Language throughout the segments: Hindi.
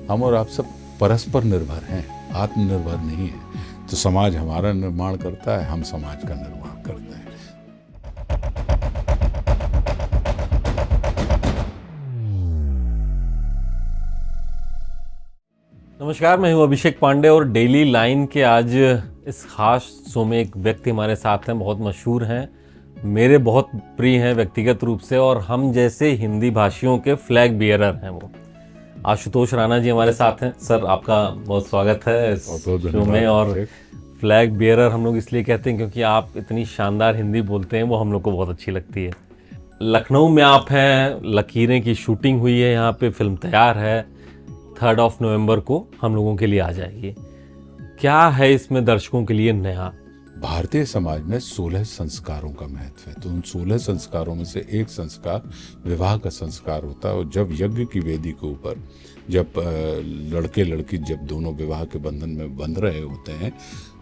हम और आप सब परस्पर निर्भर हैं, आत्मनिर्भर नहीं है। तो समाज हमारा निर्माण करता है, हम समाज का निर्माण करते हैं। नमस्कार, मैं हूं अभिषेक पांडे और डेली लाइन के आज इस खास शो में एक व्यक्ति हमारे साथ हैं, बहुत मशहूर हैं, मेरे बहुत प्रिय हैं व्यक्तिगत रूप से, और हम जैसे हिंदी भाषियों के फ्लैग बियरर हैं वो आशुतोष राणा जी हमारे साथ हैं। सर, आपका बहुत स्वागत है इस शो में। और फ्लैग बियरर हम लोग इसलिए कहते हैं क्योंकि आप इतनी शानदार हिंदी बोलते हैं, वो हम लोग को बहुत अच्छी लगती है। लखनऊ में आप हैं, लकीरें की शूटिंग हुई है यहाँ पे, फिल्म तैयार है, 3 नवंबर को हम लोगों के लिए आ जाएगी। क्या है इसमें दर्शकों के लिए नया? भारतीय समाज में 16 संस्कारों का महत्व है। तो उन 16 संस्कारों में से एक संस्कार विवाह का संस्कार होता है। और जब यज्ञ की वेदी के ऊपर जब लड़के लड़की जब दोनों विवाह के बंधन में बंध रहे होते हैं,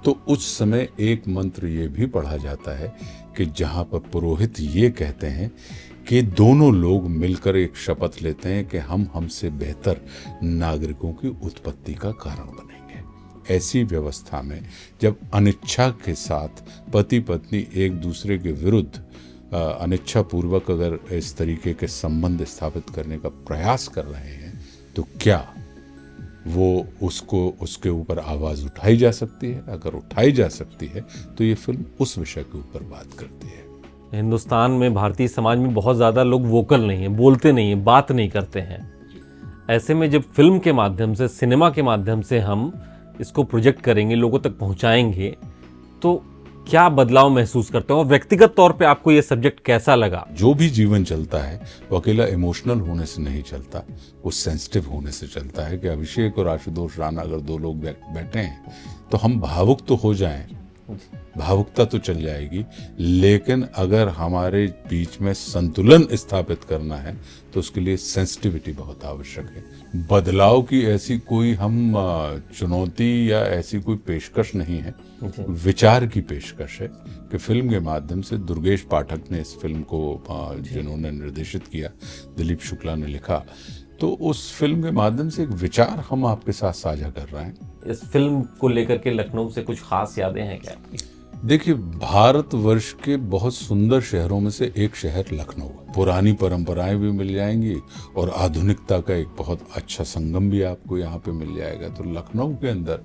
तो उस समय एक मंत्र ये भी पढ़ा जाता है कि जहाँ पर पुरोहित ये कहते हैं कि दोनों लोग मिलकर एक शपथ लेते हैं कि हम हमसे बेहतर नागरिकों की उत्पत्ति का कारण बनेंगे। ऐसी व्यवस्था में जब अनिच्छा के साथ पति पत्नी एक दूसरे के विरुद्ध अनिच्छा पूर्वक अगर इस तरीके के संबंध स्थापित करने का प्रयास कर रहे हैं, तो क्या वो उसके ऊपर आवाज़ उठाई जा सकती है? अगर उठाई जा सकती है तो ये फिल्म उस विषय के ऊपर बात करती है। हिंदुस्तान में, भारतीय समाज में बहुत ज़्यादा लोग वोकल नहीं हैं, बोलते नहीं हैं, बात नहीं करते हैं। ऐसे में जब फिल्म के माध्यम से, सिनेमा के माध्यम से हम इसको प्रोजेक्ट करेंगे, लोगों तक पहुंचाएंगे, तो क्या बदलाव महसूस करते हो? और व्यक्तिगत तौर पे आपको ये सब्जेक्ट कैसा लगा? जो भी जीवन चलता है वो अकेला इमोशनल होने से नहीं चलता, वो सेंसिटिव होने से चलता है। कि अभिषेक और आशुतोष राणा अगर दो लोग बैठे हैं तो हम भावुक तो हो जाएं, भावुकता तो चल जाएगी, लेकिन अगर हमारे बीच में संतुलन स्थापित करना है तो उसके लिए सेंसिटिविटी बहुत आवश्यक है। बदलाव की ऐसी कोई हम चुनौती या ऐसी कोई पेशकश नहीं है, विचार की पेशकश है कि फिल्म के माध्यम से दुर्गेश पाठक ने इस फिल्म को जिन्होंने निर्देशित किया, दिलीप शुक्ला ने लिखा, तो उस फिल्म के माध्यम से एक विचार हम आपके साथ साझा कर रहे हैं। इस फिल्म को लेकर के लखनऊ से कुछ खास यादें हैं क्या आपकी? देखिए, भारतवर्ष के बहुत सुंदर शहरों में से एक शहर लखनऊ है। पुरानी परंपराएं भी मिल जाएंगी और आधुनिकता का एक बहुत अच्छा संगम भी आपको यहाँ पे मिल जाएगा। तो लखनऊ के अंदर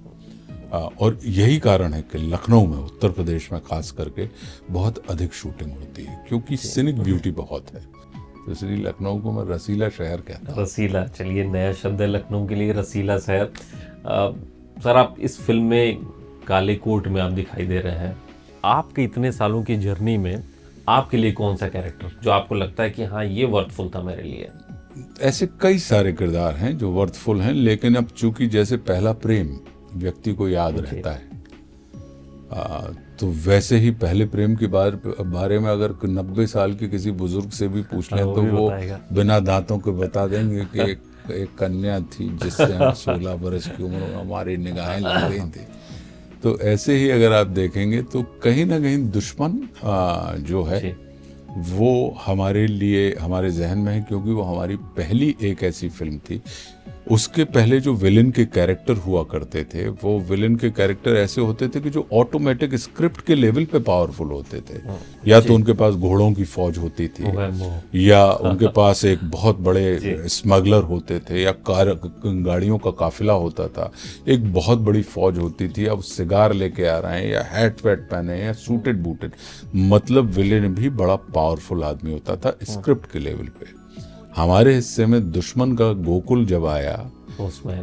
और यही कारण है कि लखनऊ में, उत्तर प्रदेश में खास करके, बहुत अधिक शूटिंग होती है क्योंकि सिनिक ब्यूटी बहुत है। तो इसलिए लखनऊ को मैं रसीला शहर कहता हूँ। रसीला, चलिए नया शब्द है लखनऊ के लिए, रसीला शहर। सर, आप इस फिल्म में काले कोट में आप दिखाई दे रहे हैं। आपके इतने सालों की जर्नी में आपके लिए कौन सा कैरेक्टर जो आपको लगता है कि हाँ, ये वर्थफुल था मेरे लिए? ऐसे कई सारे किरदार हैं जो वर्थफुल हैं, लेकिन अब चूंकि जैसे पहला प्रेम व्यक्ति को याद रहता है, तो वैसे ही पहले प्रेम के बारे में अगर 90 साल के किसी बुजुर्ग से भी पूछ लें तो वो बिना दांतों के बता देंगे कि एक कन्या थी जिससे हम 16 बरस की उम्र में हमारी निगाहें लग रही थी। तो ऐसे ही अगर आप देखेंगे तो कहीं ना कहीं दुश्मन जो है वो हमारे लिए, हमारे जहन में है, क्योंकि वो हमारी पहली एक ऐसी फिल्म थी। उसके पहले जो विलेन के कैरेक्टर हुआ करते थे, वो विलेन के कैरेक्टर ऐसे होते थे कि जो ऑटोमेटिक स्क्रिप्ट के लेवल पे पावरफुल होते थे। या तो उनके पास घोड़ों की फौज होती थी, या उनके पास एक बहुत बड़े स्मगलर होते थे, या गाड़ियों का काफिला होता था, एक बहुत बड़ी फौज होती थी। अब सिगार लेके आ रहे हैं, या हैट वैट पहने हैं, या सूटेड बूटेड, मतलब विलेन भी बड़ा पावरफुल आदमी होता था स्क्रिप्ट के लेवल पे। हमारे हिस्से में दुश्मन का गोकुल जब आया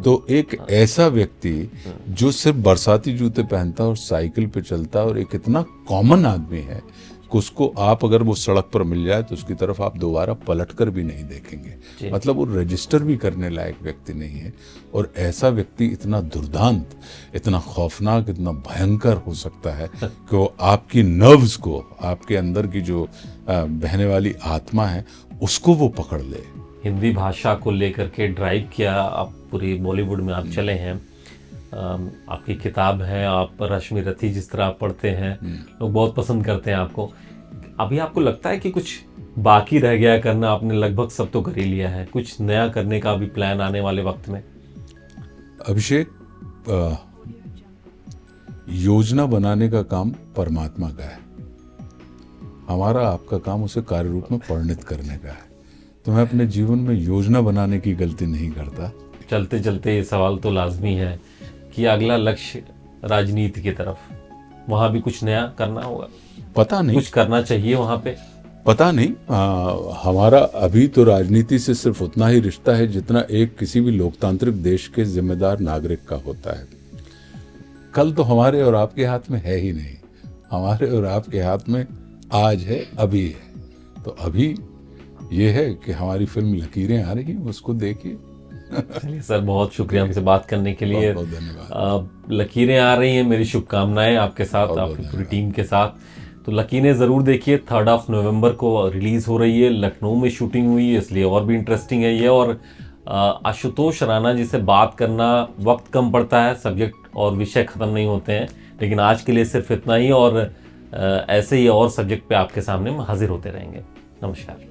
तो एक ऐसा व्यक्ति जो सिर्फ बरसाती जूते पहनता और साइकिल पे चलता और एक इतना कॉमन आदमी है कि उसको आप अगर वो सड़क पर मिल जाए तो उसकी तरफ आप दोबारा पलटकर भी नहीं देखेंगे। मतलब वो रजिस्टर भी करने लायक व्यक्ति नहीं है। और ऐसा व्यक्ति इतना दुर्दांत, इतना खौफनाक, इतना भयंकर हो सकता है कि वो आपकी नर्व्स को, आपके अंदर की जो बहने वाली आत्मा है, उसको वो पकड़ ले। हिंदी भाषा को लेकर के ड्राइव किया, आप पूरी बॉलीवुड में आप चले हैं, आपकी किताब है, आप रश्मि रथी जिस तरह आप पढ़ते हैं, लोग बहुत पसंद करते हैं आपको। अभी आपको लगता है कि कुछ बाकी रह गया करना? आपने लगभग सब तो कर ही लिया है, कुछ नया करने का भी प्लान आने वाले वक्त में? अभिषेक, योजना बनाने का काम परमात्मा का है, हमारा आपका काम उसे कार्य रूप में परिणत करने का है। तो मैं अपने जीवन में योजना बनाने की गलती नहीं करता। चलते चलते ये सवाल तो लाजमी है कि अगला लक्ष्य राजनीति की तरफ, वहाँ भी कुछ नया करना होगा, पता नहीं, कुछ करना चाहिए वहाँ पे, पता नहीं। हमारा अभी तो राजनीति से सिर्फ उतना ही रिश्ता है जितना एक किसी भी लोकतांत्रिक देश के जिम्मेदार नागरिक का होता है। कल तो हमारे और आपके हाथ में है ही नहीं, हमारे और आपके हाथ में आज है, अभी है। तो अभी ये है कि हमारी फिल्म लकीरें आ रही हैं, उसको देखिए। चलिए सर, बहुत शुक्रिया हमसे बात करने के लिए। बहुत धन्यवाद। लकीरें आ रही हैं, मेरी शुभकामनाएं आपके साथ, बहुत आपकी पूरी टीम के साथ। तो लकीरें ज़रूर देखिए, 3 नवंबर को रिलीज़ हो रही है। लखनऊ में शूटिंग हुई है, इसलिए और भी इंटरेस्टिंग है ये। और आशुतोष राणा जी से बात करना, वक्त कम पड़ता है, सब्जेक्ट और विषय ख़त्म नहीं होते हैं, लेकिन आज के लिए सिर्फ इतना ही। और ऐसे ही और सब्जेक्ट पे आपके सामने हम हाजिर होते रहेंगे। नमस्कार।